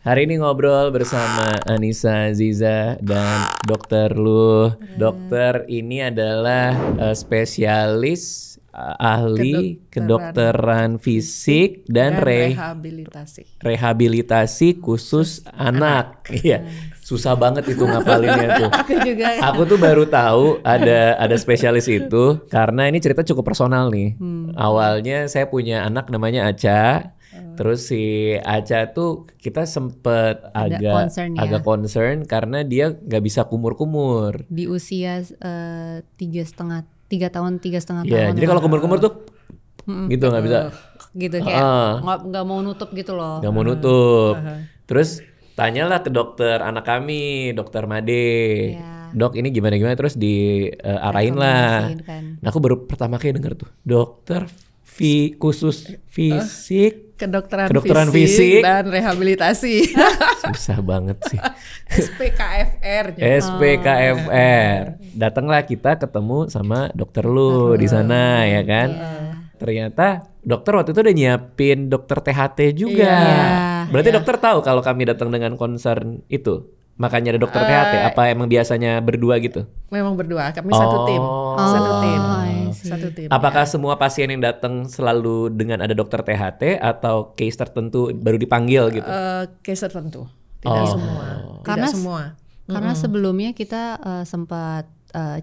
Hari ini ngobrol bersama Anissa Ziza dan Dokter Lu. Dokter ini adalah spesialis ahli kedokteran fisik dan rehabilitasi khusus anak. Iya. Susah banget itu ngapalinnya tuh. Aku juga. Aku tuh baru tahu ada spesialis itu karena ini cerita cukup personal nih. Awalnya saya punya anak namanya Aca. Terus si Aca tuh kita sempet agak concern karena dia nggak bisa kumur-kumur Di usia 3,5 tahun. Ya, jadi kalau kumur-kumur tuh gitu nggak bisa. Gitu kayak nggak mau nutup gitu loh. Nggak mau nutup. Terus tanyalah ke dokter anak kami, Dokter Made. Dok ini gimana terus diarahin lah. Kan. Nah aku baru pertama kali denger tuh dokter khusus fisik, kedokteran fisik dan rehabilitasi. Susah banget sih. SPKFR. SPKFR. Datanglah kita ketemu sama dokter Lu di sana ya kan. Ternyata dokter waktu itu udah nyiapin dokter THT juga. Berarti dokter tahu kalau kami datang dengan concern itu. Makanya ada dokter THT. Apa emang biasanya berdua gitu? Memang berdua. Kami satu tim. Satu tim. Apakah semua pasien yang datang selalu dengan ada dokter THT atau case tertentu baru dipanggil gitu? Case tertentu. Tidak semua. Karena sebelumnya kita sempat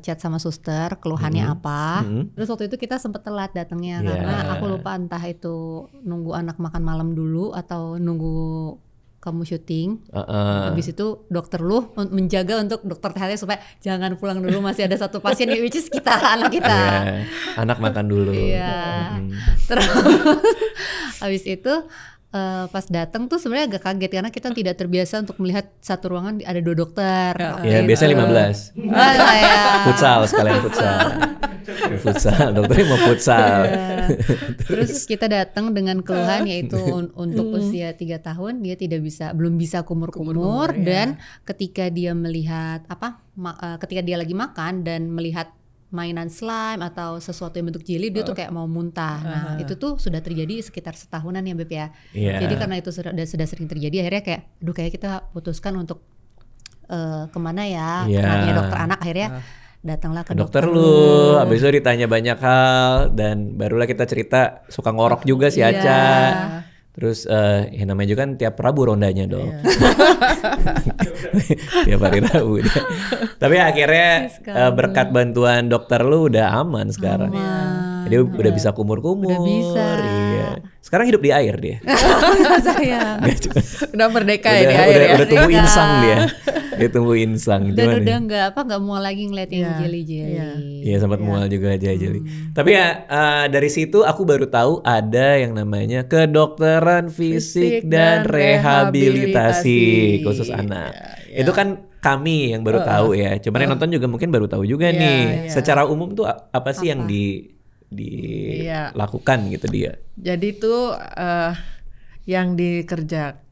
chat sama suster keluhannya apa. Terus waktu itu kita sempat telat datangnya karena aku lupa entah itu nunggu anak makan malam dulu atau nunggu kamu syuting. Habis itu dokter Lu menjaga untuk dokter THT supaya jangan pulang dulu, masih ada satu pasien which is kita, anak kita. Anak makan dulu. Terus habis itu pas datang tuh sebenarnya agak kaget karena kita tidak terbiasa untuk melihat satu ruangan ada 2 dokter. Ya biasanya 15. Futsal sekalian futsal. Dokternya mau futsal. Terus kita datang dengan keluhan yaitu untuk usia 3 tahun dia belum bisa kumur-kumur dan ketika dia melihat ketika dia lagi makan dan melihat mainan slime atau sesuatu yang bentuk jelly dia tuh kayak mau muntah. Nah itu tuh sudah terjadi sekitar setahunan ya Beb ya. Jadi karena itu sudah sering terjadi akhirnya kayak kita putuskan untuk kemana ya. Namanya dokter anak akhirnya datanglah ke dokter Lu. Habis itu ditanya banyak hal dan barulah kita cerita suka ngorok juga si Aca. Terus ya namanya juga kan tiap Rabu rondanya dong. Tiap hari Rabu. Tapi akhirnya berkat bantuan dokter Lu udah aman sekarang. Jadi udah bisa kumur-kumur. Udah bisa. Iya. Sekarang hidup di air dia. Sayang. Udah merdeka ya di air ya. Udah tumbuh insang dia. Dia tumbuh insang. Dan udah nggak mau lagi ngeliat yang jelly-jelly. Iya sempat mual juga jelly. Tapi ya dari situ aku baru tahu ada yang namanya kedokteran fisik dan rehabilitasi khusus anak. Itu kan kami yang baru tahu ya. Cuman yang nonton juga mungkin baru tahu juga nih. Secara umum tuh apa sih yang dilakukan gitu dia? Jadi tuh yang dikerja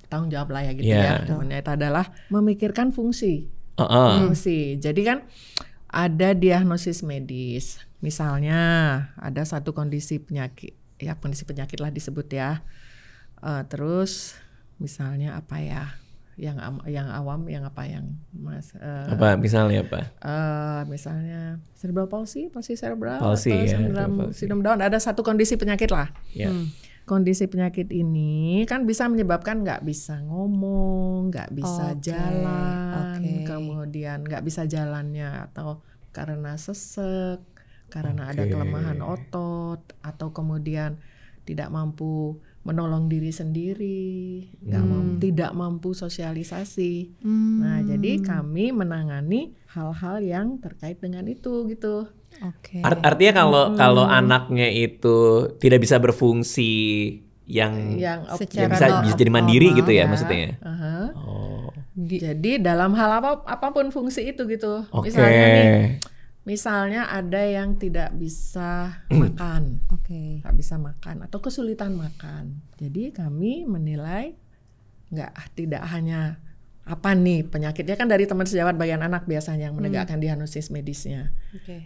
tanggung jawab lah ya gitu ya. Namanya itu adalah memikirkan fungsi. Fungsi. Jadi kan ada diagnosis medis. Misalnya ada satu kondisi penyakit lah disebut ya. Terus misalnya apa ya? Yang awam yang Mas apa misalnya apa? Misalnya cerebral palsy cerebral palsy, atau sindrom Down, ada satu kondisi penyakit lah. Kondisi penyakit ini kan bisa menyebabkan nggak bisa ngomong, nggak bisa jalan, kemudian nggak bisa jalannya atau karena sesek, karena ada kelemahan otot, atau kemudian tidak mampu menolong diri sendiri, tidak mampu sosialisasi. Nah, jadi kami menangani hal-hal yang terkait dengan itu gitu. Artinya kalau anaknya itu tidak bisa berfungsi yang bisa jadi mandiri gitu ya maksudnya. Jadi dalam hal apapun fungsi itu gitu. Misalnya ada yang tidak bisa makan, nggak bisa makan atau kesulitan makan. Jadi kami menilai tidak hanya apa nih penyakitnya, kan dari teman sejawat bagian anak biasanya yang menegakkan diagnosis medisnya.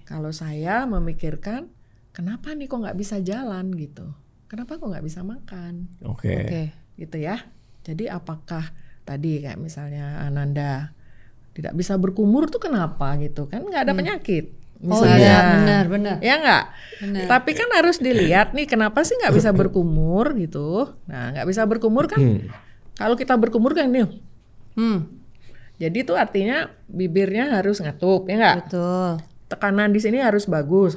Kalau saya memikirkan kenapa nih kok nggak bisa jalan gitu, kenapa kok nggak bisa makan, gitu ya. Jadi apakah tadi kayak misalnya Ananda tidak bisa berkumur tuh kenapa gitu kan? Nggak ada penyakit. Misalnya, oh iya benar. Ya nggak. Tapi kan harus dilihat nih kenapa sih nggak bisa berkumur gitu. Nah nggak bisa berkumur kan? Kalau kita berkumur kan nih. Jadi itu artinya bibirnya harus ngatup ya nggak? Betul. Tekanan di sini harus bagus.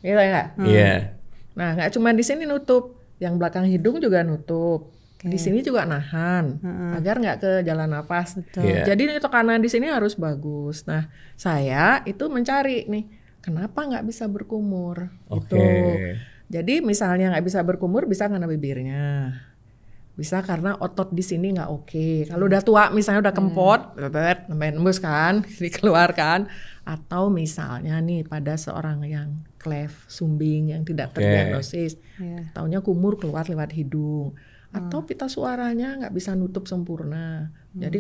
Gitu ya nggak? Iya. Nah nggak cuma di sini nutup, yang belakang hidung juga nutup. Di sini juga nahan agar nggak ke jalan nafas. Yeah. Jadi tekanan di sini harus bagus. Nah saya itu mencari nih kenapa nggak bisa berkumur. Gitu. Jadi misalnya nggak bisa berkumur bisa karena bibirnya, bisa karena otot di sini nggak oke. Kalau udah tua misalnya udah kempot, sampai nembus kan, dikeluarkan. Atau misalnya nih pada seorang yang cleft, sumbing yang tidak terdiagnosis, taunya kumur keluar lewat hidung. Atau pita suaranya nggak bisa nutup sempurna, jadi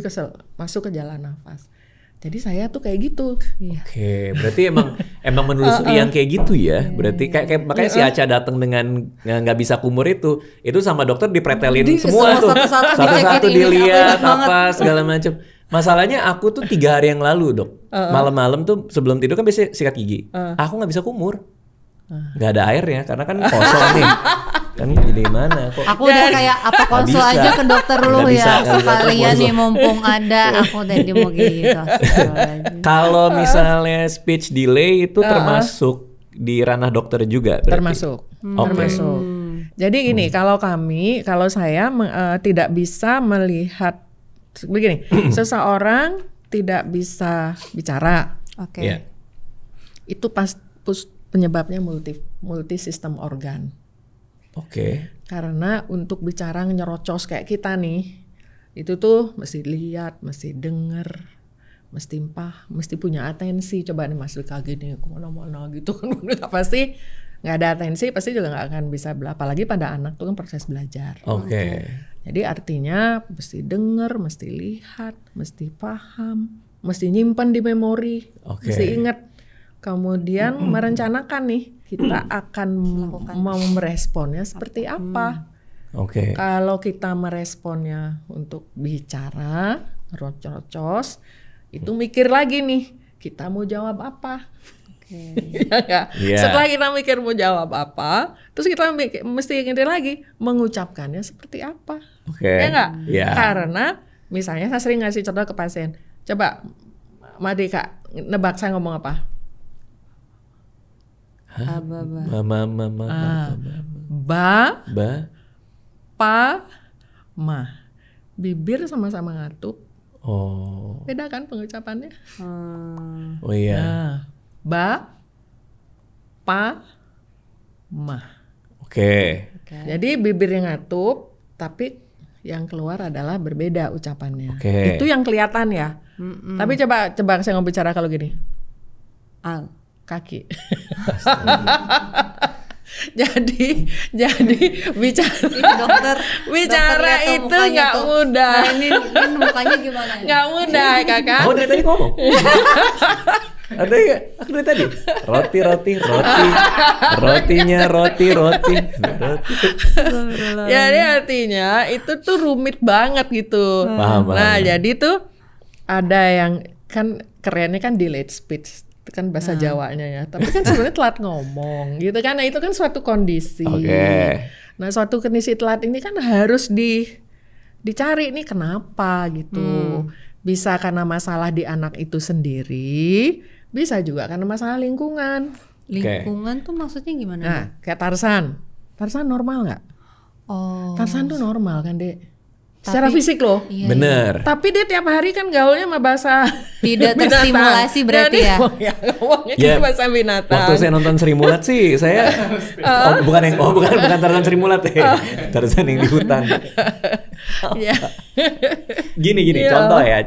masuk ke jalan nafas. Jadi saya tuh kayak gitu. Oke, berarti emang menelusuri yang kayak gitu ya. Berarti kayak makanya si Aca datang dengan nggak bisa kumur itu sama dokter dipretelin semua tuh. Satu-satu dilihat apa segala macam. Masalahnya aku tuh 3 hari yang lalu dok, malam-malam tuh sebelum tidur kan biasanya sikat gigi. Aku nggak bisa kumur, nggak ada airnya karena kan kosong nih. Kan jadi mana kok? Aku udah kayak apa konsul aja ke dokter lu ya sekalian nih mumpung ada. Aku tadi mau gitu. Kalau misalnya speech delay itu termasuk di ranah dokter juga berarti? Termasuk. Termasuk. Jadi gini, kalau saya tidak bisa melihat begini, seseorang tidak bisa bicara. Itu penyebabnya multi sistem organ. Karena untuk bicara nyerocos kayak kita nih, itu tuh mesti lihat, mesti denger, mesti punya atensi. Coba nih Mas kaget nih, kemana-mana gitu kan, pasti nggak ada atensi, pasti juga nggak akan bisa. Apalagi pada anak tuh kan proses belajar. Jadi artinya mesti denger, mesti lihat, mesti paham, mesti nyimpan di memori, mesti ingat. Kemudian merencanakan nih kita akan mau meresponnya seperti apa. Kalau kita meresponnya untuk bicara, rocos, itu mikir lagi nih kita mau jawab apa. Setelah kita mikir mau jawab apa, terus kita mesti ingat lagi mengucapkannya seperti apa. Ya nggak? Karena misalnya saya sering ngasih contoh ke pasien. Coba Madika nebak saya ngomong apa? Ma. Bibir sama-sama ngatup. Beda kan pengucapannya? Ma. Jadi bibirnya ngatup, tapi yang keluar adalah berbeda ucapannya. Itu yang kelihatan ya. Tapi coba saya mau bicara kalau gini. Kaki. jadi bicara itu nggak mudah. Ini mukanya gimana? Nggak mudah kakak. Kamu dari tadi ngomong. Ada ya? Aku dari tadi. Roti. Jadi artinya itu tuh rumit banget gitu. Nah jadi tuh ada yang kan kerennya kan delayed speech. Itu kan bahasa Jawanya ya, tapi kan sebenarnya telat ngomong gitu kan. Nah itu kan suatu kondisi. Nah suatu kondisi telat ini kan harus dicari nih kenapa gitu. Bisa karena masalah di anak itu sendiri, bisa juga karena masalah lingkungan. Lingkungan tuh maksudnya gimana? Nah kayak Tarzan normal nggak? Tarzan tuh normal kan Dek? Secara fisik loh. Bener. Tapi dia tiap hari kan gaulnya sama bahasa tidak terstimulasi berarti ya. Ngomongnya bahasa binatang. Waktu saya nonton Sri Mulat sih, saya bukan Tarzan Sri Mulat ya. Tarzan yang di hutan. Gini contoh ya.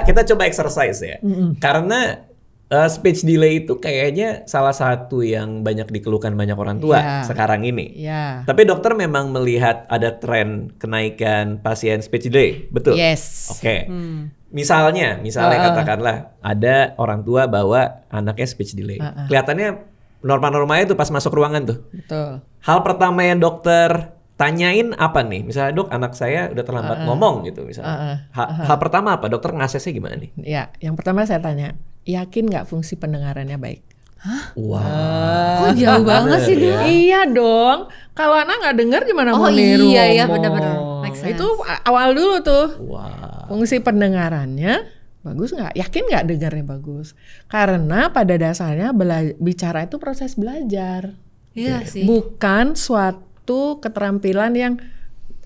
Kita coba exercise ya. Karena speech delay itu kayaknya salah satu yang banyak dikeluhkan banyak orang tua sekarang ini. Tapi dokter memang melihat ada tren kenaikan pasien speech delay, betul? Yes. Misalnya katakanlah ada orang tua bawa anaknya speech delay. Kelihatannya normal-normalnya tuh pas masuk ruangan tuh. Betul. Hal pertama yang dokter tanyain apa nih? Misalnya dok, anak saya udah terlambat ngomong gitu misalnya. Hal pertama apa? Dokter ngasesnya gimana nih? Ya, yang pertama saya tanya, yakin nggak fungsi pendengarannya baik? Hah? Wah. Kok jauh banget sih dok? Iya dong. Kalau anak nggak dengar gimana mau niru? Iya benar-benar. Itu awal dulu tuh. Wah. Fungsi pendengarannya bagus nggak? Yakin nggak dengarnya bagus? Karena pada dasarnya bicara itu proses belajar. Iya sih. Bukan suatu keterampilan yang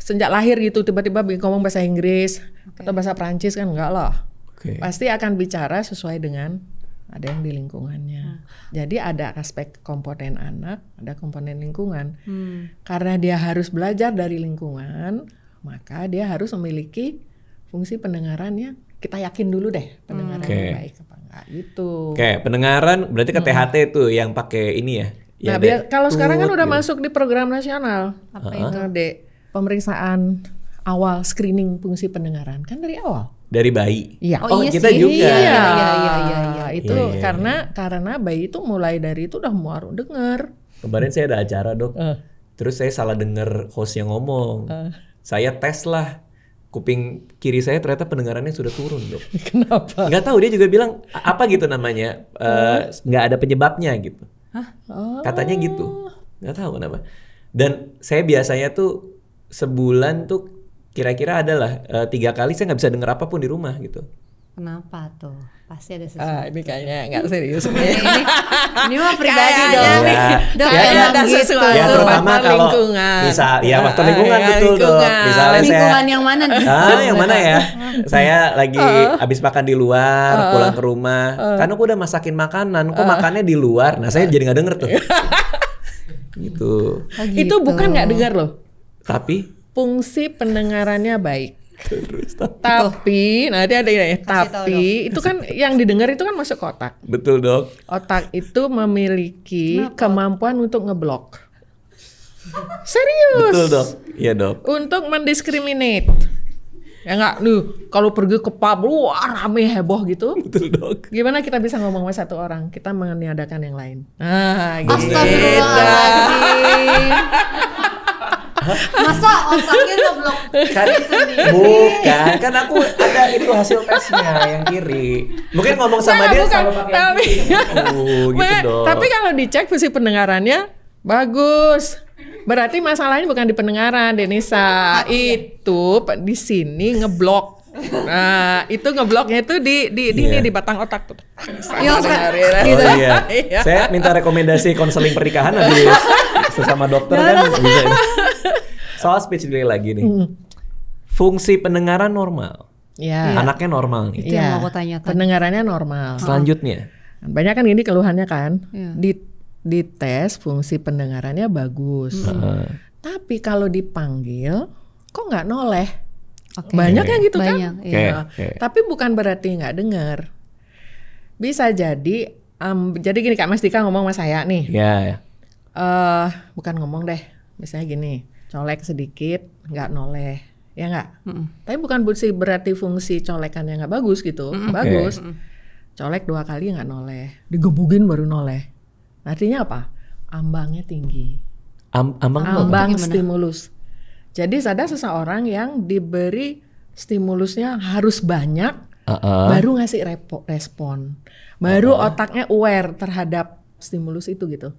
sejak lahir gitu tiba-tiba ngomong bahasa Inggris atau bahasa Prancis kan enggak lah. Pasti akan bicara sesuai dengan ada yang di lingkungannya. Jadi ada aspek komponen anak, ada komponen lingkungan. Karena dia harus belajar dari lingkungan, maka dia harus memiliki fungsi pendengarannya. Kita yakin dulu deh pendengarannya baik apa enggak gitu. Pendengaran berarti ke THT itu yang pakai ini ya. Nah, kalau sekarang kan udah masuk di program nasional. Apa itu? Dek, pemeriksaan awal screening fungsi pendengaran kan dari awal. Dari bayi. Iya. Oh, kita juga. Iya. Itu karena bayi itu mulai dari itu udah mau dengar. Kemarin saya ada acara dok. Terus saya salah dengar host yang ngomong. Saya tes lah. Kuping kiri saya ternyata pendengarannya sudah turun dok. Kenapa? Nggak tahu, dia juga bilang apa gitu namanya. Nggak ada penyebabnya gitu. Katanya gitu. Nggak tahu kenapa. Dan saya biasanya tuh sebulan tuh kira-kira adalah 3 kali saya nggak bisa dengar apapun di rumah gitu. Kenapa tuh? Pasti ada sesuatu. Ini kayaknya nggak serius. Ini mah pribadi dong. Ada sesuatu. Ya terutama kalau misal ya waktu lingkungan betul dok. Misalnya lingkungan yang mana? Yang mana ya? Saya lagi habis makan di luar, pulang ke rumah. Karena aku udah masakin makanan, kok makannya di luar. Nah saya jadi nggak denger tuh. Gitu. Itu bukan nggak dengar loh. Tapi fungsi pendengarannya baik. Tapi, nanti ada ya. Tapi itu kan yang didengar itu kan masuk ke otak. Betul dok. Otak itu memiliki kemampuan untuk ngeblok. Serius. Betul dok. Iya dok. Untuk mendiskriminate. Ya nggak, kalau pergi ke pub, wah rame heboh gitu. Betul dok. Gimana kita bisa ngomong sama satu orang, kita meniadakan yang lain. Gitu. Astagfirullahaladzim. Masa otaknya ngeblok sendiri? Bukan, kan aku ada itu hasil tesnya yang kiri. Mungkin ngomong sama dia selalu pakai yang kiri. Gitu dong. Tapi kalau dicek fungsi pendengarannya bagus. Berarti masalahnya bukan di pendengaran, Denisa. Itu di sini ngeblok. Nah, itu ngebloknya itu di batang otak tuh. Gitu. Iya. Saya minta rekomendasi konseling pernikahan habis sesama dokter kan bisa. Soal speech delay lagi nih. Fungsi pendengaran normal. Ya. Anaknya normal nih. Itu yang mau aku tanyakan. Pendengarannya normal. Selanjutnya. Banyak kan ini keluhannya kan. Di tes fungsi pendengarannya bagus. Tapi kalau dipanggil kok nggak noleh. Banyak yang gitu kan. Tapi bukan berarti nggak dengar. Bisa jadi gini Kak Mas Dika ngomong sama saya nih. Iya. Bukan ngomong deh. Misalnya gini, colek sedikit nggak noleh. Ya nggak? Tapi bukan berarti fungsi colekannya nggak bagus gitu. Bagus. Colek 2 kali nggak noleh. Digebugin baru noleh. Artinya apa? Ambangnya tinggi. Ambang stimulus. Jadi ada seseorang yang diberi stimulusnya harus banyak, baru ngasih respon. Baru otaknya aware terhadap stimulus itu gitu.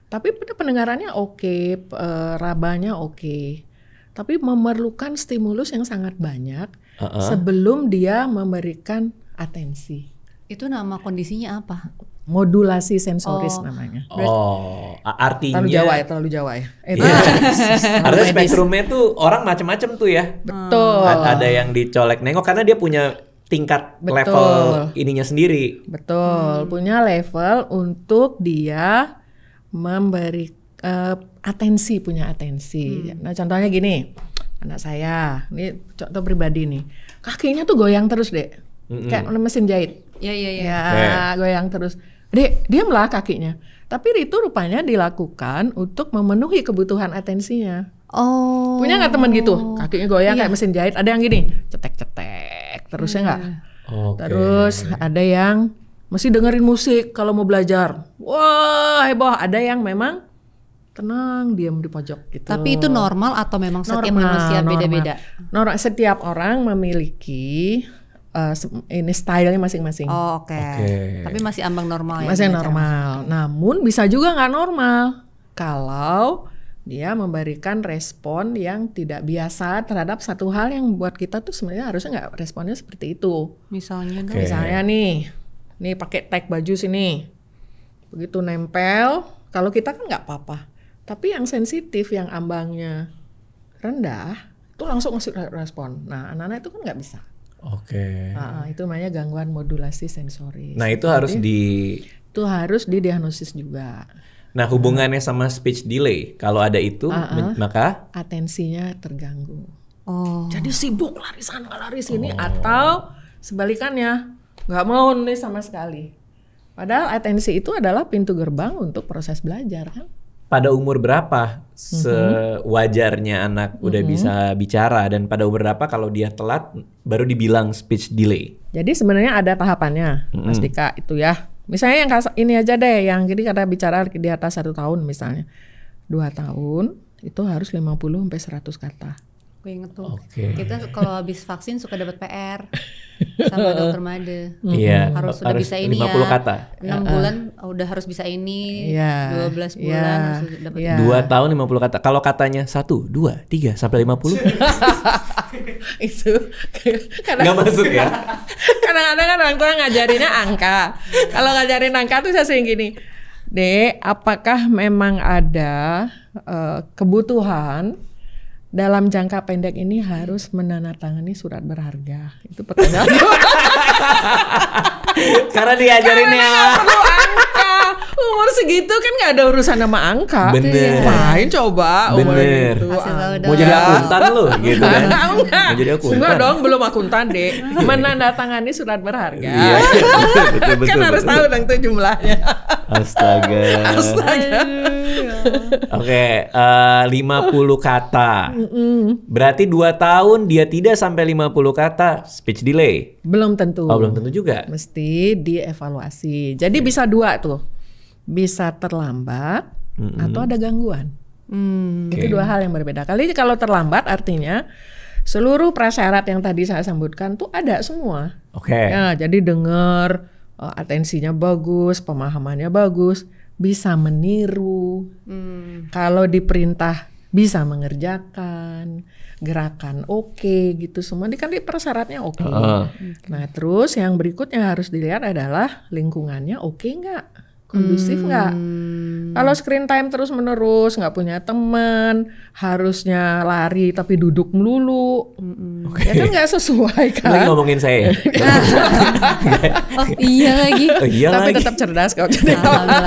Tapi pendengarannya oke, rabanya oke. Tapi memerlukan stimulus yang sangat banyak sebelum dia memberikan atensi. Itu nama kondisinya apa? Modulasi sensoris namanya. Artinya terlalu Jawa ya. Artinya spektrumnya tuh orang macam-macam tuh ya. Betul. Ada yang dicolek nengok karena dia punya tingkat level ininya sendiri. Betul, punya level untuk dia memberi atensi, punya atensi. Nah contohnya gini, anak saya, ini contoh pribadi nih, kakinya tuh goyang terus dek, kayak mesin jahit. Ya, goyang terus. Dek, diamlah kakinya. Tapi itu rupanya dilakukan untuk memenuhi kebutuhan atensinya. Punya nggak teman gitu? Kakinya goyang kayak mesin jahit. Ada yang gini, cetek-cetek. Terusnya nggak? Terus ada yang mesti dengerin musik kalau mau belajar. Wah, heboh. Ada yang memang tenang, diam di pojok gitu. Tapi itu normal atau memang setiap manusia beda-beda? Setiap orang memiliki ini stylenya masing-masing. Oh, oke. Tapi masih ambang normal ya? Masih normal. Namun bisa juga nggak normal kalau dia memberikan respon yang tidak biasa terhadap satu hal yang buat kita tuh sebenarnya harusnya nggak responnya seperti itu. Misalnya dong. Misalnya nih pakai tag baju sini, begitu nempel, kalau kita kan nggak apa-apa. Tapi yang sensitif, yang ambangnya rendah, itu langsung ngasih respon. Nah, anak-anak itu kan nggak bisa. Itu namanya gangguan modulasi sensoris. Nah, itu harus harus didiagnosis juga. Nah, hubungannya sama speech delay, kalau ada itu, maka atensinya terganggu. Jadi sibuk lari sana lari sini, atau sebalikannya nggak mau nih sama sekali. Padahal atensi itu adalah pintu gerbang untuk proses belajar kan. Pada umur berapa sewajarnya anak udah bisa bicara, dan pada umur berapa kalau dia telat baru dibilang speech delay? Jadi sebenarnya ada tahapannya, Mas Dika, itu ya. Misalnya yang ini aja deh, yang jadi kata bicara di atas 1 tahun misalnya. 2 tahun itu harus 50-100 kata. Gue inget tuh, kita kalau habis vaksin suka dapat PR sama dokter Made. Harus sudah bisa ini 50 kata. 6 bulan udah harus bisa ini, 12 bulan harus dapat. 2 tahun 50 kata. Kalau katanya 1, 2, 3 sampai 50. Itu nggak masuk ya. Kadang-kadang kan orang tua ngajarinnya angka. Kalau ngajarin angka tuh saya sering gini, Dek, apakah memang ada kebutuhan dalam jangka pendek ini harus menandatangani surat berharga? Itu pertanyaan. Karena diajarinnya perlu angka. Umur segitu kan nggak ada urusan sama angka. Bener. Main coba umur itu. Mau jadi akuntan lu gitu kan? Mau jadi akuntan? Enggak dong, belum akuntan deh. Menandatangani surat berharga. Iya. Betul, kan harus tahu dong tuh jumlahnya. Astaga. Oke, 50 kata. Berarti 2 tahun dia tidak sampai 50 kata, speech delay? Belum tentu. Oh, belum tentu juga. Mesti dievaluasi. Jadi bisa 2 tuh. Bisa terlambat atau ada gangguan. Itu 2 hal yang berbeda. Kalau terlambat artinya seluruh prasyarat yang tadi saya sebutkan tuh ada semua. Ya, jadi dengar, atensinya bagus, pemahamannya bagus, bisa meniru. Kalau diperintah bisa mengerjakan, gerakan oke gitu semua. Ini kan persyaratnya oke. Nah, terus yang berikutnya harus dilihat adalah lingkungannya oke nggak? Kondusif nggak? Kalau screen time terus menerus, nggak punya teman, harusnya lari tapi duduk melulu, ya kan nggak sesuai kan? Lagi ngomongin saya. Oh iya lagi. Tapi tetap cerdas kok. Jadi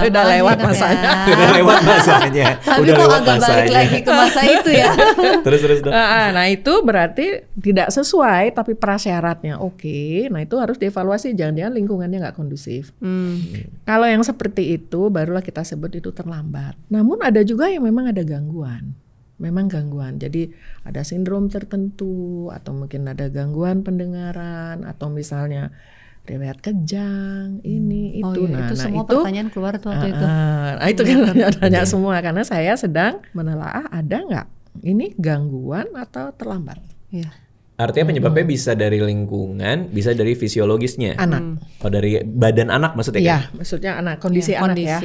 udah lewat masanya. Udah lewat masanya. Tapi kok agak balik lagi ke masa itu ya. Terus dong. Nah itu berarti tidak sesuai, tapi prasyaratnya oke. Nah itu harus dievaluasi. Jangan-jangan lingkungannya nggak kondusif. Kalau yang seperti itu barulah kita sebut itu terlambat. Namun ada juga yang memang ada gangguan. Memang gangguan. Jadi ada sindrom tertentu atau mungkin ada gangguan pendengaran atau misalnya riwayat kejang, ini itu. Nah, itu semua pertanyaan keluar tuh waktu itu. Nah, itu kan tanya semua karena saya sedang menelaah ada nggak ini gangguan atau terlambat. Iya. Artinya penyebabnya bisa dari lingkungan, bisa dari fisiologisnya. Anak. Oh, dari badan anak maksudnya? Iya, maksudnya anak, kondisi anak ya.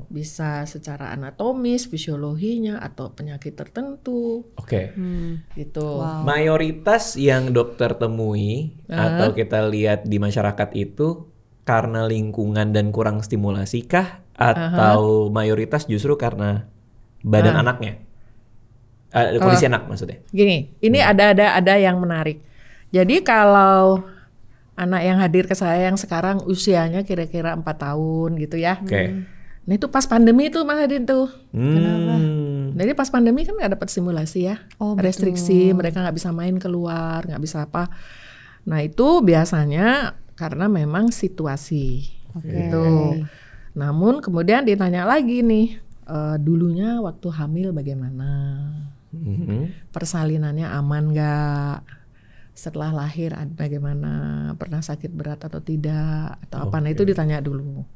Bisa secara anatomis, fisiologinya atau penyakit tertentu. Gitu. Wow. Mayoritas yang dokter temui atau kita lihat di masyarakat itu karena lingkungan dan kurang stimulasi kah? Atau mayoritas justru karena badan anaknya? Kondisi anak maksudnya. Gini, ini ada yang menarik. Jadi kalau anak yang hadir ke saya yang sekarang usianya kira-kira 4 tahun gitu ya. Nah itu pas pandemi tuh Mas Hadin tuh. Kenapa? Jadi pas pandemi kan nggak dapat stimulasi ya. Restriksi, mereka nggak bisa main keluar, nggak bisa apa. Nah itu biasanya karena memang situasi gitu. Namun kemudian ditanya lagi nih, dulunya waktu hamil bagaimana? Persalinannya aman gak? Setelah lahir bagaimana? Pernah sakit berat atau tidak? Atau apa? Nah itu ditanya dulu.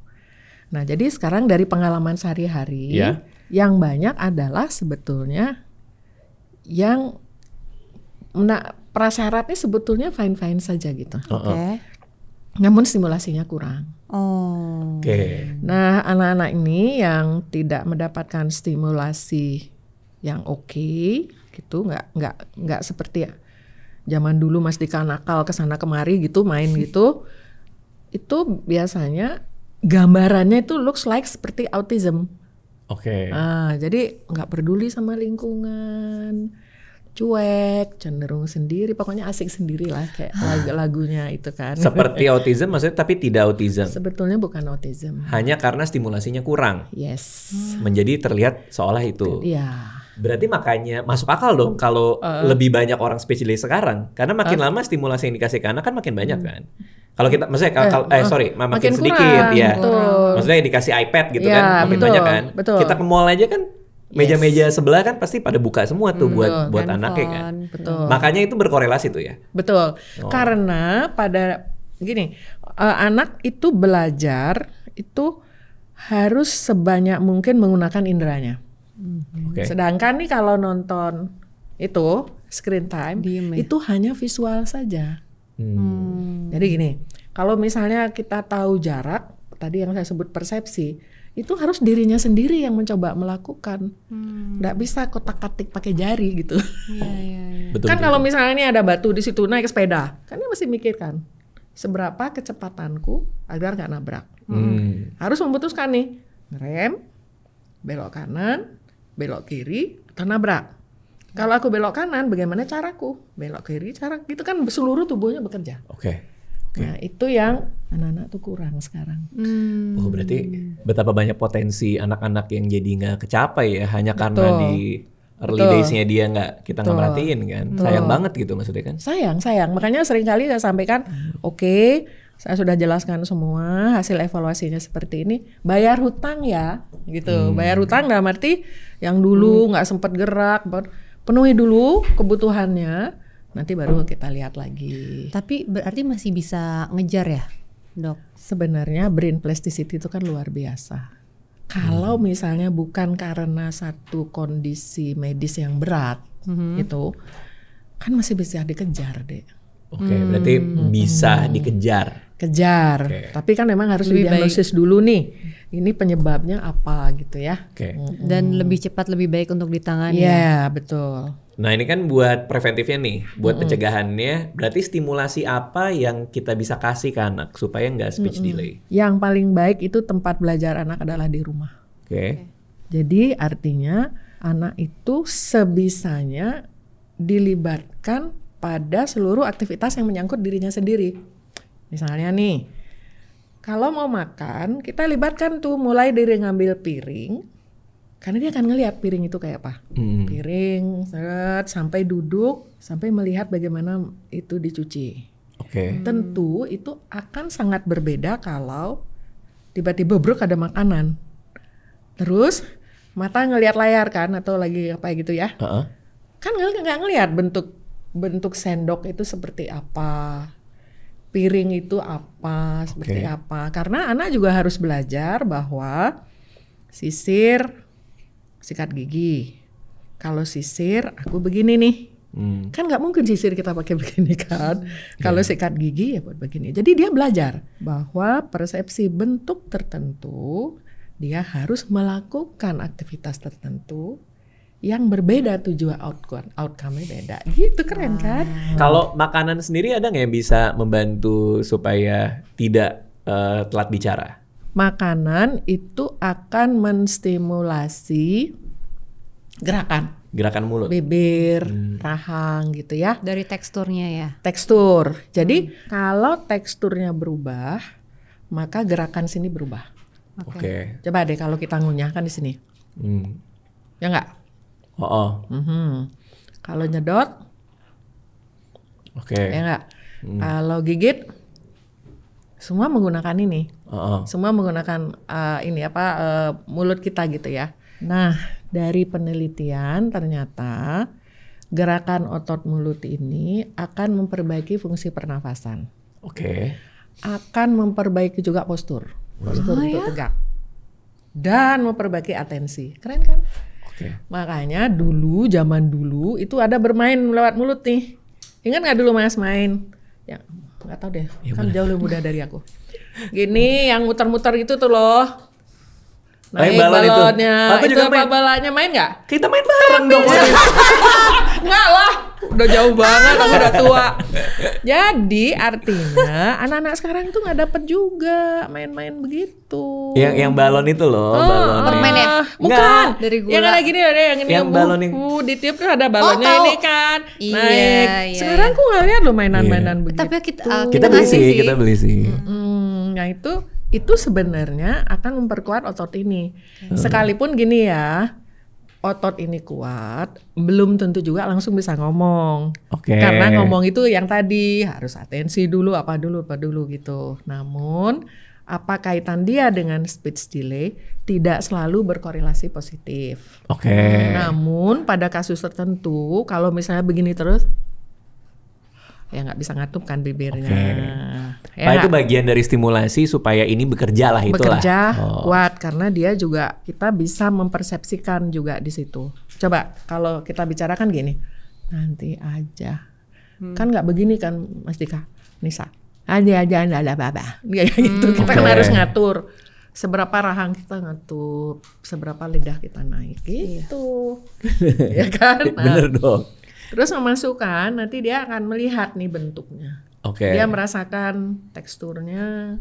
Nah, jadi sekarang dari pengalaman sehari-hari, yang banyak adalah sebetulnya yang prasyaratnya sebetulnya fine-fine saja gitu. Namun stimulasinya kurang. Nah, anak-anak ini yang tidak mendapatkan stimulasi yang oke, gitu, nggak seperti zaman dulu Mas Dika nakal kesana kemari gitu, main gitu, itu biasanya gambarannya itu looks like seperti autism. Jadi nggak peduli sama lingkungan, cuek, cenderung sendiri, pokoknya asik sendiri lah kayak lagu-lagunya itu kan. Seperti autism maksudnya, tapi tidak autism. Sebetulnya bukan autism. Hanya karena stimulasinya kurang. Yes. Menjadi terlihat seolah itu. Iya. Berarti makanya masuk akal dong kalau lebih banyak orang speech delay sekarang, karena makin lama stimulasi yang dikasih ke anak kan makin banyak kan. Kalau kita, maksudnya makin sedikit kurang, ya. Maksudnya dikasih iPad gitu kan, makin banyak kan. Kita ke mall aja kan, meja-meja sebelah kan pasti pada buka semua tuh buat anaknya kan. Makanya itu berkorelasi tuh ya. Betul. Karena pada gini, anak itu belajar itu harus sebanyak mungkin menggunakan inderanya. Sedangkan nih kalau nonton itu screen time itu hanya visual saja. Jadi gini, kalau misalnya kita tahu jarak, tadi yang saya sebut persepsi, itu harus dirinya sendiri yang mencoba melakukan. Nggak bisa kotak-katik pakai jari gitu. Betul, kan kalau misalnya ini ada batu di situ naik sepeda, kan dia mesti mikirkan seberapa kecepatanku agar nggak nabrak. Harus memutuskan nih, ngerem, belok kanan, belok kiri, atau nabrak. Kalau aku belok kanan, bagaimana caraku? Belok kiri, cara itu kan seluruh tubuhnya bekerja. Nah itu yang anak-anak tuh kurang sekarang. Berarti betapa banyak potensi anak-anak yang jadi nggak kecapai ya, hanya karena di early days-nya dia kita nggak merhatiin kan. Sayang banget gitu maksudnya kan. Sayang. Makanya seringkali saya sampaikan, saya sudah jelaskan semua hasil evaluasinya seperti ini. Bayar hutang ya, gitu. Bayar hutang dalam arti yang dulu nggak sempat gerak, penuhi dulu kebutuhannya, nanti baru kita lihat lagi. Tapi berarti masih bisa ngejar ya, Dok? Sebenarnya brain plasticity itu kan luar biasa. Kalau misalnya bukan karena satu kondisi medis yang berat, itu kan masih bisa dikejar deh. Berarti bisa dikejar. Tapi kan memang harus didiagnosis dulu nih. Ini penyebabnya apa gitu ya. Dan lebih cepat lebih baik untuk ditangani. Iya, betul. Nah ini kan buat preventifnya nih, buat pencegahannya. Berarti stimulasi apa yang kita bisa kasih ke anak supaya nggak speech delay? Yang paling baik itu tempat belajar anak adalah di rumah. Jadi artinya anak itu sebisanya dilibatkan pada seluruh aktivitas yang menyangkut dirinya sendiri. Misalnya nih, kalau mau makan, kita libatkan tuh mulai dari ngambil piring, karena dia akan ngelihat piring itu kayak apa. Piring, sampai duduk, sampai melihat bagaimana itu dicuci. Tentu itu akan sangat berbeda kalau tiba-tiba brok ada makanan. Terus mata ngelihat layar kan, atau lagi apa gitu ya. Kan nggak ngelihat bentuk sendok itu seperti apa. Piring itu apa, seperti apa. Karena anak juga harus belajar bahwa sisir, sikat gigi. Kalau sisir, aku begini nih. Kan nggak mungkin sisir kita pakai begini kan. Kalau sikat gigi ya buat begini. Jadi dia belajar bahwa persepsi bentuk tertentu, dia harus melakukan aktivitas tertentu yang berbeda tujuan outcome-nya beda. Gitu, keren kan? Kalau makanan sendiri ada nggak yang bisa membantu supaya tidak telat bicara? Makanan itu akan menstimulasi gerakan mulut, bibir, rahang gitu ya. Dari teksturnya ya. Tekstur. Jadi kalau teksturnya berubah, maka gerakan sini berubah. Coba deh kalau kita ngunyahkan di sini. Ya nggak? Kalau nyedot, ya nggak. Kalau gigit, semua menggunakan ini, semua menggunakan mulut kita gitu ya. Nah, dari penelitian ternyata gerakan otot mulut ini akan memperbaiki fungsi pernafasan. Akan memperbaiki juga postur untuk tegak. dan memperbaiki atensi. Keren kan? Oke. Makanya zaman dulu itu ada bermain lewat mulut nih. Ingat nggak dulu Mas main? Ya nggak tahu deh, Ya, kan jauh lebih muda dari aku. Gini yang muter-muter itu tuh loh. Naik balon itu. balonnya. Aku Itu juga apa main. balanya main nggak? Kita main bareng dong. Enggak lah, udah jauh banget, aku udah tua. Jadi artinya anak-anak sekarang itu nggak dapet juga main-main begitu. yang balon itu loh, balon. Permen ya? Bukan. Nggak. Dari gula. Yang ada gini ada yang ini. Yang balon yang- ditiup tuh ada balonnya tahu. ini kan. Iya, Naik. iya, Sekarang aku nggak lihat loh mainan-mainan begitu. Tapi kita Kita beli ngasih sih, kita beli sih. Nah itu sebenarnya akan memperkuat otot ini. Sekalipun gini ya, otot ini kuat, belum tentu juga langsung bisa ngomong. Oke. Karena ngomong itu yang tadi harus atensi dulu, apa dulu gitu. Namun apa kaitan dia dengan speech delay tidak selalu berkorelasi positif. Oke. Namun pada kasus tertentu kalau misalnya begini terus ya nggak bisa ngatup kan bibirnya. Ya Pak, itu nggak? bagian dari stimulasi supaya ini bekerja lah itulah. Bekerja Oh. kuat karena dia juga kita bisa mempersepsikan juga di situ. Coba kalau kita bicarakan gini, nanti aja. Kan nggak begini kan Mas Dika, Nisa. Aja nggak ada apa-apa. Kayak gitu. Kita kan Oke. harus ngatur seberapa rahang kita ngatup, seberapa lidah kita naik gitu. Ya kan? Nah, Bener dong. terus memasukkan nanti dia akan melihat nih bentuknya. Oke. Dia merasakan teksturnya,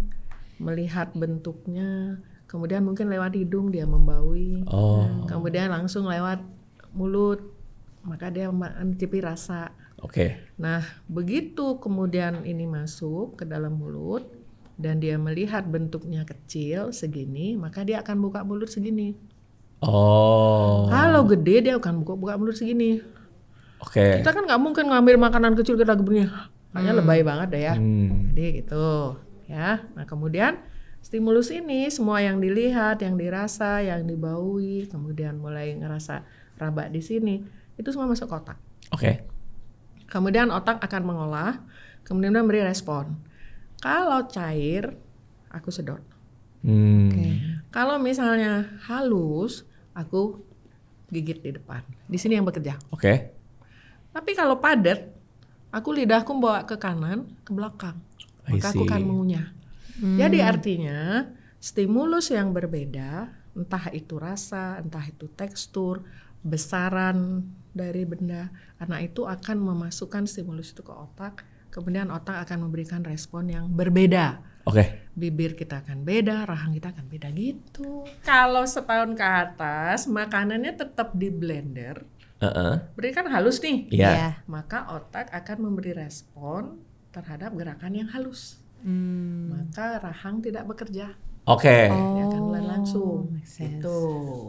melihat bentuknya, kemudian mungkin lewat hidung dia membaui, Oh. kemudian langsung lewat mulut, maka dia mencicipi rasa. Oke. Nah, begitu kemudian ini masuk ke dalam mulut dan dia melihat bentuknya kecil segini, maka dia akan buka mulut segini. Oh. Kalau gede dia akan buka mulut segini. Oke. Kita kan nggak mungkin ngambil makanan kecil kita begini, kayaknya lebay banget deh ya. Jadi gitu ya. Nah kemudian stimulus ini semua yang dilihat, yang dirasa, yang dibaui, kemudian mulai ngerasa raba di sini, itu semua masuk ke otak. Oke. Kemudian otak akan mengolah, kemudian memberi respon. Kalau cair, aku sedot. Kalau misalnya halus, aku gigit di depan. Di sini yang bekerja. Oke. Tapi kalau padat, aku lidahku bawa ke kanan, ke belakang. Maka aku akan mengunyah. Jadi artinya stimulus yang berbeda, entah itu rasa, entah itu tekstur, besaran dari benda, karena itu akan memasukkan stimulus itu ke otak, kemudian otak akan memberikan respon yang berbeda. Oke. Bibir kita akan beda, rahang kita akan beda gitu. Kalau setahun ke atas, makanannya tetap di blender, berarti kan halus nih. Iya. Maka otak akan memberi respon terhadap gerakan yang halus. Maka rahang tidak bekerja. Oke. Dia akan mulai langsung. Gitu.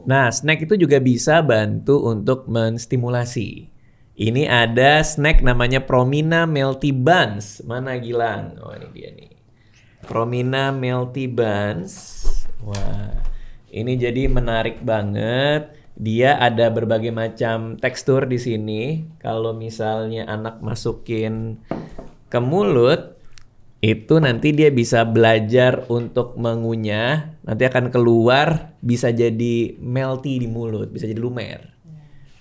Nah, snack itu juga bisa bantu untuk menstimulasi. Ini ada snack namanya Promina Melty Buns. Mana Gilang? Oh, ini dia nih. Promina Melty Buns. Wah, ini jadi menarik banget. Dia ada berbagai macam tekstur di sini. Kalau misalnya anak masukin ke mulut, itu nanti dia bisa belajar untuk mengunyah. Nanti akan keluar bisa jadi melty di mulut, bisa jadi lumer.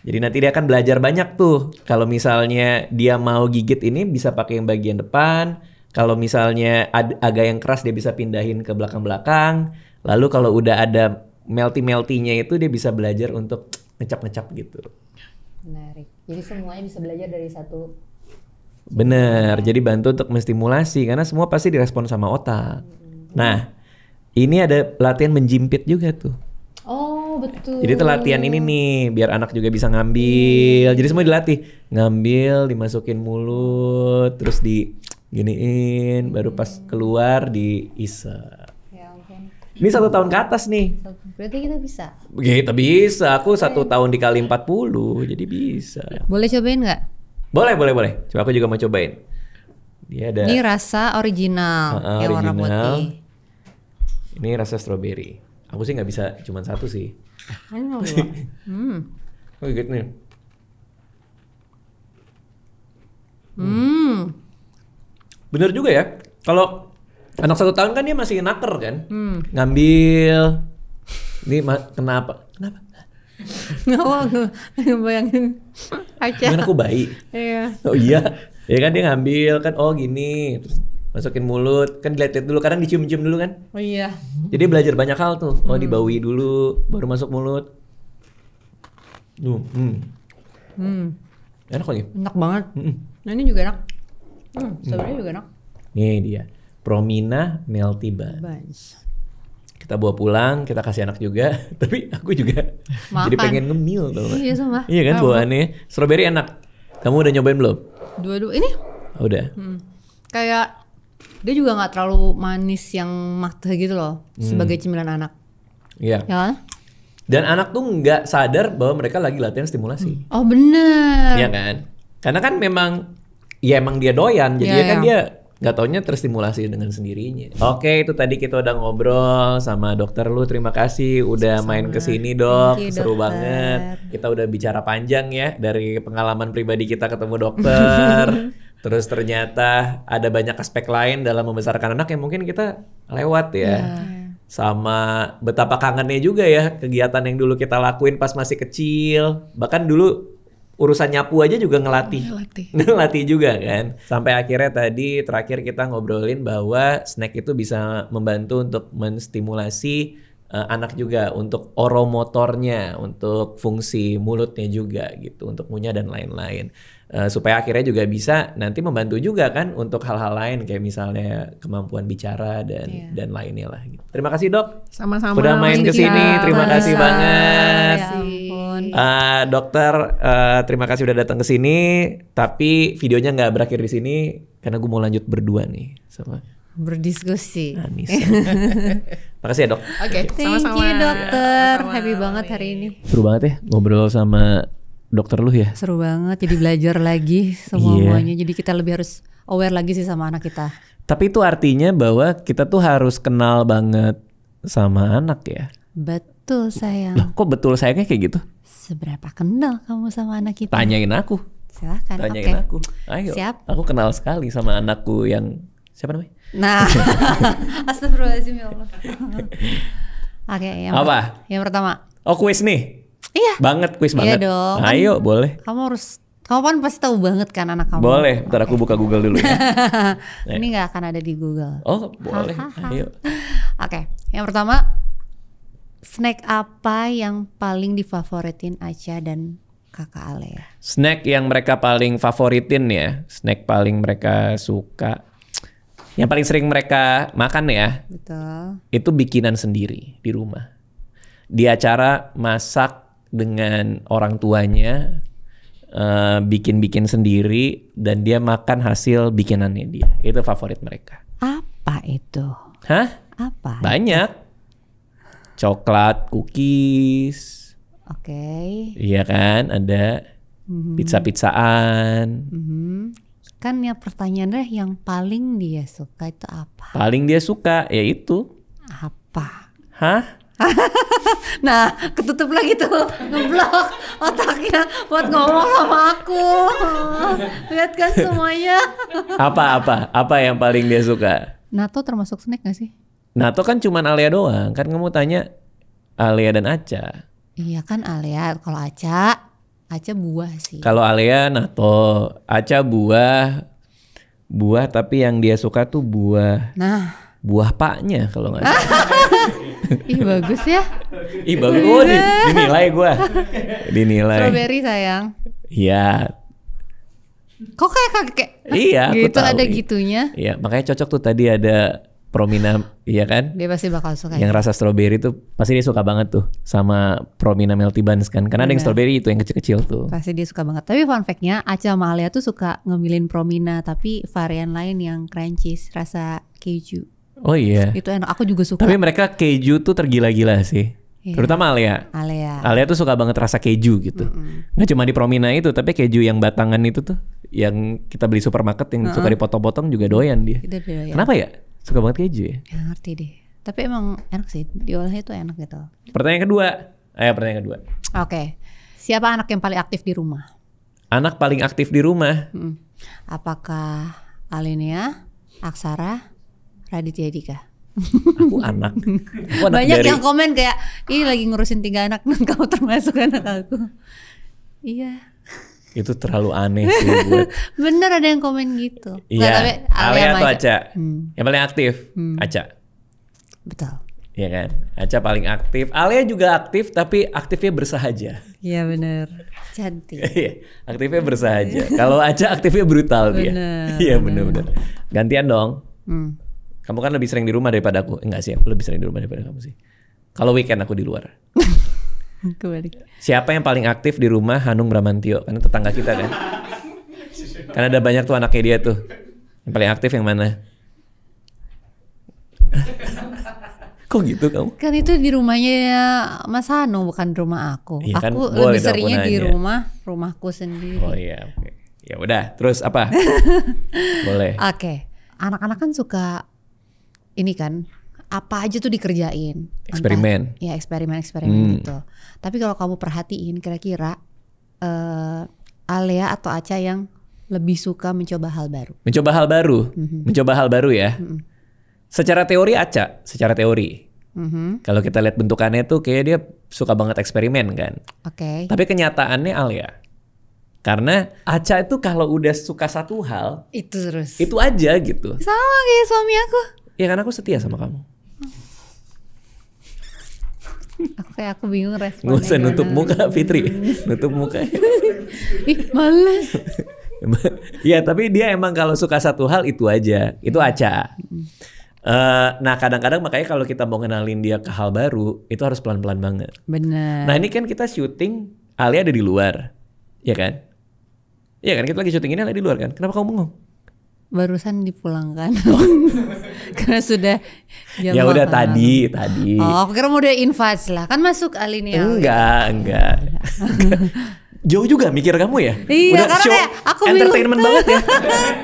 Jadi nanti dia akan belajar banyak tuh. Kalau misalnya dia mau gigit ini bisa pakai yang bagian depan. Kalau misalnya agak yang keras dia bisa pindahin ke belakang-belakang. Lalu kalau udah ada melty-melty-nya itu dia bisa belajar untuk ngecap-ngecap gitu. Menarik. Jadi semuanya bisa belajar dari satu. Bener, jadi bantu untuk menstimulasi karena semua pasti direspon sama otak. Nah, ini ada latihan menjimpit juga tuh. Oh betul. Jadi itu latihan ini nih, biar anak juga bisa ngambil. Jadi semua dilatih, ngambil, dimasukin mulut, terus diginiin, baru pas keluar diisep. Ya ampun. Ini 1 tahun ke atas nih. Berarti kita bisa. Kita bisa, aku 1 tahun dikali 40, jadi bisa. Boleh cobain nggak? Boleh. Coba aku juga mau cobain. Dia ada. Ini rasa original, yang warna original. putih. Ini rasa strawberry. Aku sih nggak bisa cuman 1 sih. Oh gitu nih. Bener juga ya. Kalau anak 1 tahun kan dia masih naker kan, ngambil, Kenapa? Ngebayangin Aca. Kan aku bayi. Iya. Oh iya. Ya kan dia ngambil kan, oh gini, terus masukin mulut, kan dilihat dulu, kadang dicium-cium dulu kan. Oh iya. Jadi belajar banyak hal tuh. Oh dibaui dulu, baru masuk mulut. Enak lagi. Enak banget. Nah ini juga enak. Sebenarnya juga enak. Nih dia, Promina Melty Buns. Kita bawa pulang, kita kasih anak juga. Tapi aku juga jadi pengen ngemil tau gak? Iya sumpah. Iya kan bawaannya. Strawberry enak. Kamu udah nyobain belum? Dua-dua ini? Udah. Kayak dia juga nggak terlalu manis yang makte gitu loh sebagai cemilan anak. Iya. Ya kan? Dan anak tuh nggak sadar bahwa mereka lagi latihan stimulasi. Oh bener. Iya kan? Karena kan memang dia doyan, jadi kan dia nggak taunya terstimulasi dengan sendirinya. Oke, itu tadi kita udah ngobrol sama dokter Lu. Terima kasih udah main kesini dok. Seru banget. Kita udah bicara panjang ya dari pengalaman pribadi kita ketemu dokter. Terus ternyata ada banyak aspek lain dalam membesarkan anak yang mungkin kita lewat ya. Sama betapa kangennya juga ya kegiatan yang dulu kita lakuin pas masih kecil. Bahkan dulu urusan nyapu aja juga ngelatih juga kan. Sampai akhirnya tadi terakhir kita ngobrolin bahwa snack itu bisa membantu untuk menstimulasi anak juga, untuk oromotornya, untuk fungsi mulutnya juga gitu, untuk ngunyah dan lain-lain. Supaya akhirnya juga bisa nanti membantu juga kan untuk hal-hal lain kayak misalnya kemampuan bicara dan lainnya lah gitu. Terima kasih dok. Sama-sama. Udah main kesini. Terima kasih banget. Ya ampun. Dokter, terima kasih udah datang ke sini. Tapi videonya nggak berakhir di sini karena gue mau lanjut berdua nih sama berdiskusi. Anissa. Makasih ya dok. Oke, sama-sama. Thank you dokter. Happy banget hari ini. Seru banget ya ngobrol sama dokter lu ya. Seru banget, jadi belajar lagi semuanya. Jadi kita lebih harus aware lagi sih sama anak kita. Tapi itu artinya bahwa kita tuh harus kenal banget sama anak ya. Betul sayang. Loh, kok betul sayangnya kayak gitu? Seberapa kenal kamu sama anak kita? Tanyain aku. Silahkan. Tanyain aku. Ayo. Siap. Aku kenal sekali sama anakku yang siapa namanya? Nah, astagfirullahaladzim ya Allah. Oke, yang pertama. Oh kuis nih. Iya. Banget kuis banget. Iya dong. Ayo boleh. Kamu kan pasti tahu banget kan anak kamu. Boleh. Ntar aku buka Google dulu ya. Ini nggak akan ada di Google. Oh boleh. Ayo. Oke, yang pertama, snack apa yang paling difavoritin Aca dan kakak Alea? Snack yang mereka paling favoritin ya. Snack paling mereka suka. Yang paling sering mereka makan ya. Betul. Itu bikinan sendiri di rumah. Di acara masak dengan orang tuanya, bikin sendiri dan dia makan hasil bikinannya dia. Itu favorit mereka. Apa itu? Hah? Apa? Banyak. Coklat, cookies. Oke. Iya kan, ada pizza-pizzaan. Kan ya pertanyaannya yang paling dia suka itu apa? Paling dia suka ya itu. Apa? Hah? Nah, ketutup lagi tuh, ngeblok otaknya buat ngomong sama aku. Lihat kan semuanya. Apa yang paling dia suka? Nato termasuk snack gak sih? Nato kan cuman Alea doang, kan kamu tanya Alea dan Aca. Iya kan Alea, kalau Aca buah sih. Kalau Alea nato, Aca buah tapi yang dia suka tuh buah. Nah, buah paknya kalau nggak salah. Ih bagus ya. Ih bagus. Oh, dinilai gue. Dinilai. Strawberry sayang. Iya. Kok kayak iya, aku gitu tahu. ada gitunya. Iya, makanya cocok tuh tadi ada Promina, iya kan? Dia pasti bakal suka. Yang rasa strawberry tuh pasti dia suka banget tuh sama Promina Melty Buns kan. Karena ada yang strawberry itu yang kecil-kecil tuh. Pasti dia suka banget. Tapi fun fact-nya Aca sama Alea tuh suka ngemilin Promina tapi varian lain yang crunchy rasa keju. Oh iya. Itu enak, aku juga suka. Tapi mereka keju tuh tergila-gila sih. Iya. Terutama Alea. Alea tuh suka banget rasa keju gitu. Nggak cuma di Promina itu, tapi keju yang batangan itu tuh, yang kita beli supermarket yang suka dipotong-potong juga doyan dia. Doyan. Kenapa ya? Suka banget keju ya? Ya ngerti deh. Tapi emang enak sih, diolahnya tuh enak gitu. Pertanyaan kedua. Oke. Siapa anak yang paling aktif di rumah? Anak paling aktif di rumah? Apakah Alinea, Aksara, Raditya Dika? Aku anak. Aku anak Banyak dari... yang komen kayak, ih lagi ngurusin 3 anak, kamu termasuk anak aku. Iya. Itu terlalu aneh sih buat. Bener ada yang komen gitu. Iya. Alia atau Aca? Yang paling aktif? Aca. Betul. Iya kan? Aca paling aktif. Alia juga aktif tapi aktifnya bersahaja. Iya bener. Cantik. Iya, aktifnya bersahaja. Kalau Aca aktifnya brutal dia. Iya bener-bener. Gantian dong. Kamu kan lebih sering di rumah daripada aku. Enggak sih, aku lebih sering di rumah daripada kamu sih. Kalau weekend aku di luar. Kebalik. Siapa yang paling aktif di rumah? Hanung Bramantio, karena tetangga kita kan. Karena ada banyak tuh anaknya dia tuh. Yang paling aktif yang mana? Kok gitu kamu? Kan itu di rumahnya Mas Hanung, bukan rumah aku. Iya, kan aku boleh lebih seringnya di nanya. rumahku sendiri. Oh iya, oke. Ya udah, terus apa? Boleh. Oke. Anak-anak kan suka ini kan, apa aja tuh dikerjain. Eksperimen. Ya eksperimen gitu. Tapi kalau kamu perhatiin kira-kira Alia atau Aca yang lebih suka mencoba hal baru? Mencoba hal baru? Mencoba hal baru ya? Secara teori Aca, secara teori. Kalau kita lihat bentukannya tuh kayak dia suka banget eksperimen kan. Oke. Tapi kenyataannya Alia. Karena Aca itu kalau udah suka satu hal, itu terus. itu aja gitu. Sama kayak suami aku. Ya karena aku setia sama kamu. Aku bingung responnya. Nggak usah nutup muka Fitri. Nutup muka. Ih males. Ya tapi dia emang kalau suka satu hal itu aja. Itu Aca. Nah kadang-kadang makanya kalau kita mau kenalin dia ke hal baru, itu harus pelan-pelan banget. Bener. Nah ini kan kita syuting, Alia ada di luar. Ya kan? Iya kan, kita lagi syuting ini Alia di luar kan? Kenapa kamu bengong? Barusan dipulangkan. Karena sudah jam ya udah makan. tadi. Oh, aku kira mau udah invite lah. Kan masuk alinea. Enggak. Jauh juga mikir kamu ya? Iya, udah karena show kayak aku entertainment banget ya.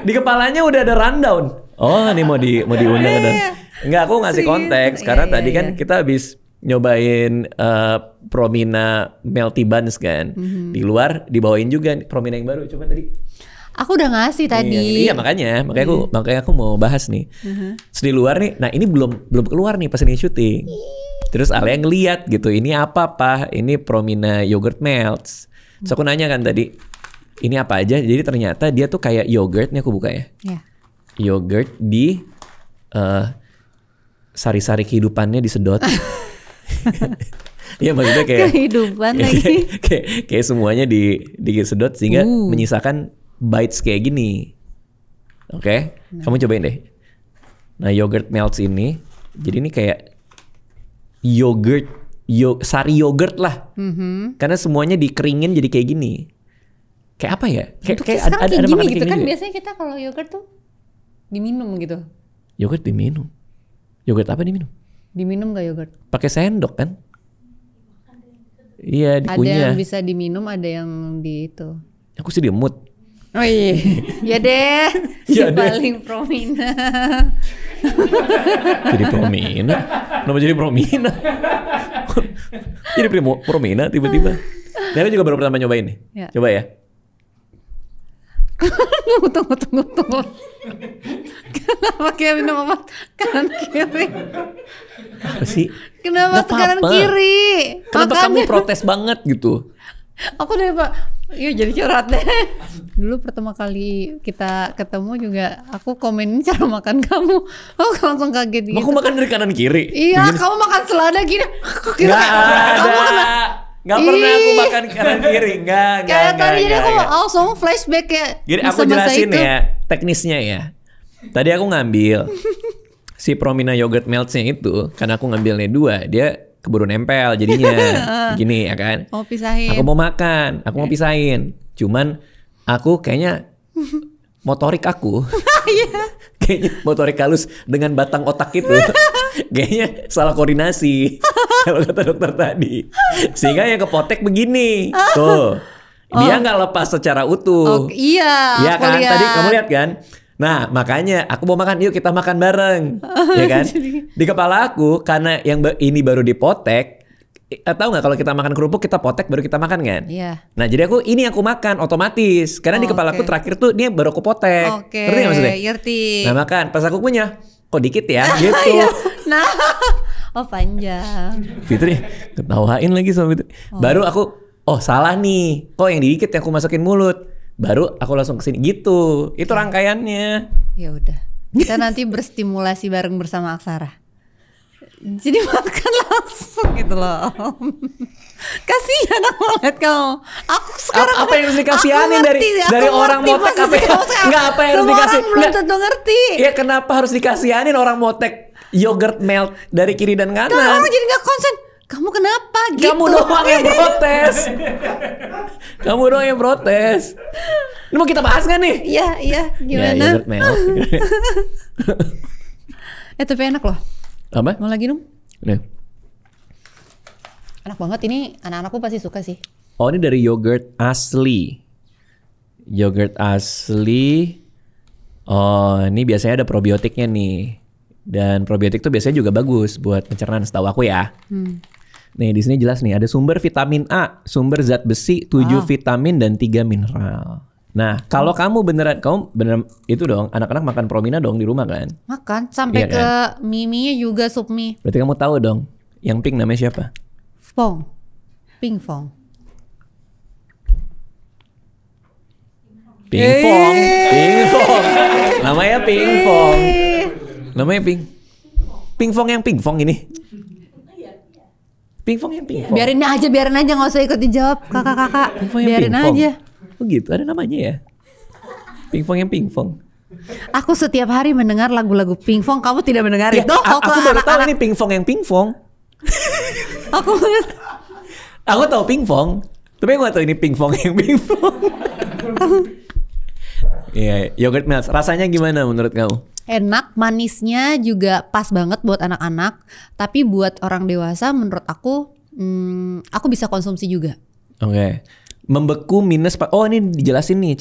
Di kepalanya udah ada rundown. Oh, ini mau diundang dan. Enggak, aku ngasih konteks karena tadi kan kita habis nyobain Promina Melty Buns kan. Di luar dibawain juga Promina yang baru. Coba tadi. Aku udah ngasih tadi. Iya makanya aku mau bahas nih. Terus di luar nih, nah ini belum keluar nih pas ini syuting. Terus Alia ngeliat gitu, ini apa Pak? Ini Promina Yogurt Melts. Terus aku nanya kan tadi, ini apa aja? Jadi ternyata dia tuh kayak yogurt, nih aku buka ya. Yogurt di sari-sari kehidupannya disedot. Iya maksudnya kayak kehidupan lagi. kayak semuanya disedot sehingga menyisakan bites kayak gini. Oke? Kamu cobain deh. Nah, yogurt melts ini jadi ini kayak yogurt, sari yogurt lah. Karena semuanya dikeringin jadi kayak gini. Kayak apa ya? Kayak ada gini makanan gitu kayak kan gini. biasanya kita kalau yogurt tuh diminum gitu. Yogurt diminum. Yogurt apa diminum? Diminum gak yogurt? Pakai sendok kan? Iya, dikunyah. Ada yang bisa diminum, ada yang di itu. Aku sih diemut. Oh iya, ya deh, si Ya deh. paling Promina. Jadi Promina? Kenapa jadi Promina? Jadi Promina tiba-tiba. Nah, aku juga baru pertama nyobain nih. Ya. Coba ya. Tunggu. Kenapa kayak minum apa? Kanan kiri. Apa sih? Kenapa Nggak kanan apa-apa. kiri? Kenapa kamu Makanya. protes banget gitu? Aku udah Pak. Iya jadi curhat deh. Dulu pertama kali kita ketemu juga aku komenin cara makan kamu. Aku langsung kaget gitu. Aku makan dari kanan kiri. Iya, kamu makan selada gini. Aku kira Nggak kamu ada. Nggak pernah aku Ih. makan kanan kiri. Nggak. Kayak tadi jadi aku langsung flashback kayak Jadi aku masa-masa jelasin itu. ya teknisnya ya. Tadi aku ngambil si Promina Yogurt Melts-nya itu karena aku ngambilnya 2, dia keburu nempel jadinya. Gini ya kan. Oh pisahin. Aku mau makan, aku mau pisahin. Cuman aku kayaknya motorik aku. Kayaknya motorik halus dengan batang otak itu. Kayaknya salah koordinasi. Kalau kata dokter tadi. Sehingga yang kepotek begini. Tuh. Dia nggak lepas secara utuh. Oh, iya. Iya aku kan? lihat. Tadi kamu lihat kan? Nah makanya aku mau makan, yuk kita makan bareng. Ya kan? Di kepala aku karena yang ini baru dipotek. Tahu nggak kalau kita makan kerupuk kita potek baru kita makan kan? Iya. Nah jadi ini aku makan otomatis karena di kepala aku terakhir tuh dia baru aku potek. Oke. Ngerti nggak maksudnya? Ngerti. Nah makan pas aku punya kok dikit ya gitu. Nah, panjang. Fitri ketawain lagi sama Fitri. Baru aku, salah nih. Kok yang dikit yang aku masukin mulut. Baru aku langsung kesini gitu. Itu rangkaiannya. Ya udah. Kita nanti berstimulasi bareng bersama Aksara. Jadi makan langsung gitu loh. Kasihan aku lihat kamu. Aku sekarang apa yang harus dikasihanin dari orang motek apa yang harus dikasih? Orang belum tentu ngerti. Ya kenapa harus dikasihanin orang motek yogurt melt dari kiri dan kanan? Kamu jadi nggak konsen. Kamu kenapa gitu? Kamu doang yang protes. Kamu doang yang protes. Ini mau kita bahas gak nih? Iya. Gimana? Ya, yogurt melt. Tapi enak loh. Apa? Mau lagi dong? Nih. Enak banget, ini anak-anakku pasti suka sih. Oh, ini dari yogurt asli. Yogurt asli. Oh, ini biasanya ada probiotiknya nih. Dan probiotik tuh biasanya juga bagus buat pencernaan setahu aku ya. Nih, di sini jelas nih ada sumber vitamin A, sumber zat besi, 7 vitamin dan 3 mineral. Nah, kalau kamu beneran itu dong, anak-anak makan Promina dong di rumah kan? Makan, sampai ke mie-nya juga sup mie. Berarti kamu tahu dong, yang pink namanya siapa? Pink Fong. Namanya Pink Fong. Namanya Pink. Pink Fong yang Pink Fong ini. Pink Fong yang Pink Fong. Biarin aja, nggak usah ikut dijawab, kakak-kakak. Biarin aja. Oh gitu, ada namanya ya? Pingfong yang Pingfong. Aku setiap hari mendengar lagu-lagu Pingfong, kamu tidak mendengar ya, itu? Aku baru tahu ini Pingfong yang Pingfong. Aku tahu Pingfong, tapi aku gak tahu ini Pingfong yang Pingfong. Iya, yogurt melt. Rasanya gimana menurut kamu? Enak, manisnya juga pas banget buat anak-anak. Tapi buat orang dewasa menurut aku bisa konsumsi juga. Oke. Membeku minus ini dijelasin nih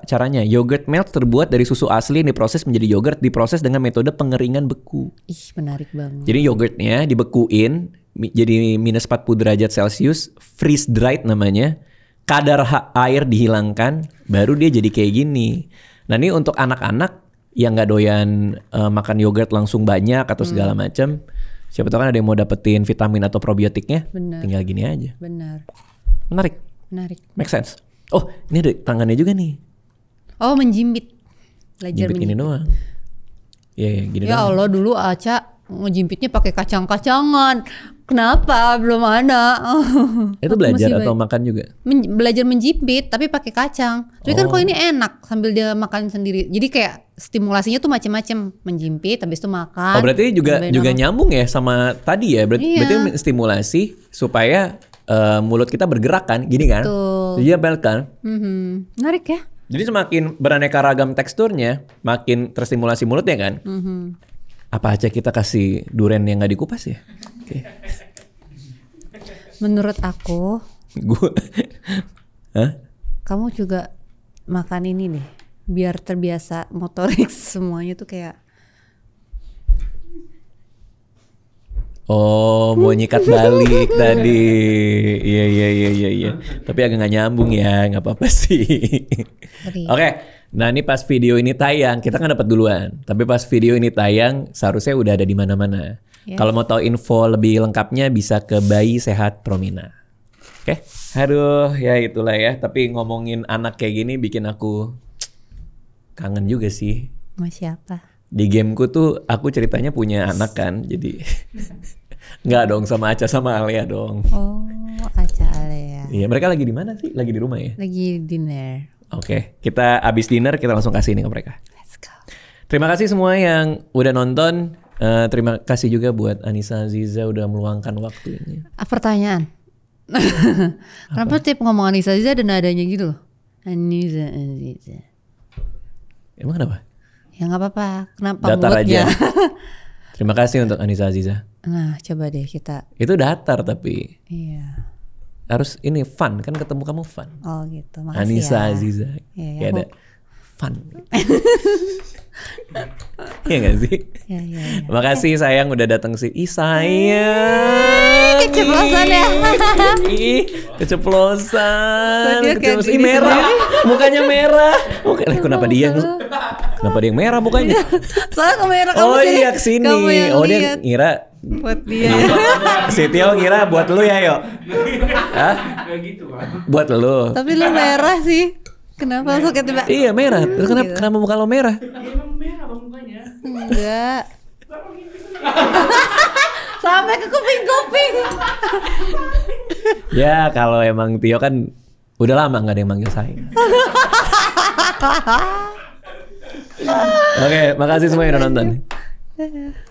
caranya. Yogurt melt terbuat dari susu asli yang diproses menjadi yogurt, diproses dengan metode pengeringan beku. Ih, menarik banget. Jadi yogurtnya dibekuin jadi minus 40 derajat Celcius, freeze dried namanya. Kadar air dihilangkan, baru dia jadi kayak gini. Nah, ini untuk anak-anak yang nggak doyan makan yogurt langsung banyak atau segala macam. Siapa tahu kan ada yang mau dapetin vitamin atau probiotiknya. Bener. Tinggal gini aja. Benar. Menarik. Make sense. Oh, ini ada tangannya juga nih. Oh, menjimbit. Belajar menjimbit. Gini doang. Iya, gini doang. Ya Allah, dulu Aca ngejimpitnya pakai kacang-kacangan. Kenapa belum ada? Itu belajar atau makan juga? Belajar menjimpit tapi pakai kacang. Tapi kan kok ini enak sambil dia makan sendiri. Jadi kayak stimulasinya tuh macam-macam, menjimpit habis itu makan. Oh, berarti juga nyambung ya sama tadi ya. Berarti stimulasi supaya mulut kita bergerak kan, gini kan? Iya, bel kan? Menarik ya. Jadi semakin beraneka ragam teksturnya, makin terstimulasi mulutnya kan? Apa aja kita kasih durian yang nggak dikupas ya? Okay. Menurut aku, Hah? Kamu juga makan ini nih, biar terbiasa motorik semuanya tuh kayak. Oh, mau nyikat balik tadi. Iya. Tapi agak nggak nyambung ya, nggak apa-apa sih. Oke. Nah, ini pas video ini tayang, kita kan dapat duluan. Tapi pas video ini tayang, seharusnya udah ada di mana-mana. Yes. Kalau mau tahu info lebih lengkapnya bisa ke Bayi Sehat Promina. Oke. Aduh, ya itulah ya. Tapi ngomongin anak kayak gini bikin aku kangen juga sih. Sama siapa? Di gameku tuh aku ceritanya punya anak kan, jadi nggak dong sama Aca sama Alia dong. Oh, Aca Alia. Iya, mereka lagi di mana sih? Lagi di rumah ya? Lagi dinner. Oke, kita abis dinner kita langsung kasih ini ke mereka. Let's go. Terima kasih semua yang udah nonton. Terima kasih juga buat Anissa Aziza udah meluangkan waktunya. Pertanyaan. Kenapa tiap ngomong Anissa Aziza ada nadanya gitu loh? Anissa Aziza. Emang kenapa? Ya nggak apa-apa. Kenapa datar mulutnya? Aja. Terima kasih untuk Anissa Aziza. Nah, coba deh kita. Itu datar tapi. Iya. Harus ini fun kan, ketemu kamu fun. Oh gitu. Makasih Anissa ya. Aziza. Iya, kayak ada fun. Iya gak sih? Iya. Makasih sayang udah datang sih. Ih sayang. Keceplosan ya. Keceplosan. Merah. Mukanya merah. Kenapa dia? Kenapa dia yang merah mukanya? Soalnya kamera kamu Oh sini, iya kesini. kamu yang Oh dia lihat. ngira. Buat dia. Si Tio ngira buat lu ya Yo. Hah? Gak gitu Bang. Buat lu. Tapi lu merah sih. Kenapa langsung kayak tiba? Iya merah. Terus kenapa muka lo merah? Ya emang merah Bang mukanya. Enggak. Sampai ke kuping-kuping. Ya kalau emang Tio kan udah lama nggak ada yang manggil saya. Oke, makasih semua yang udah nonton.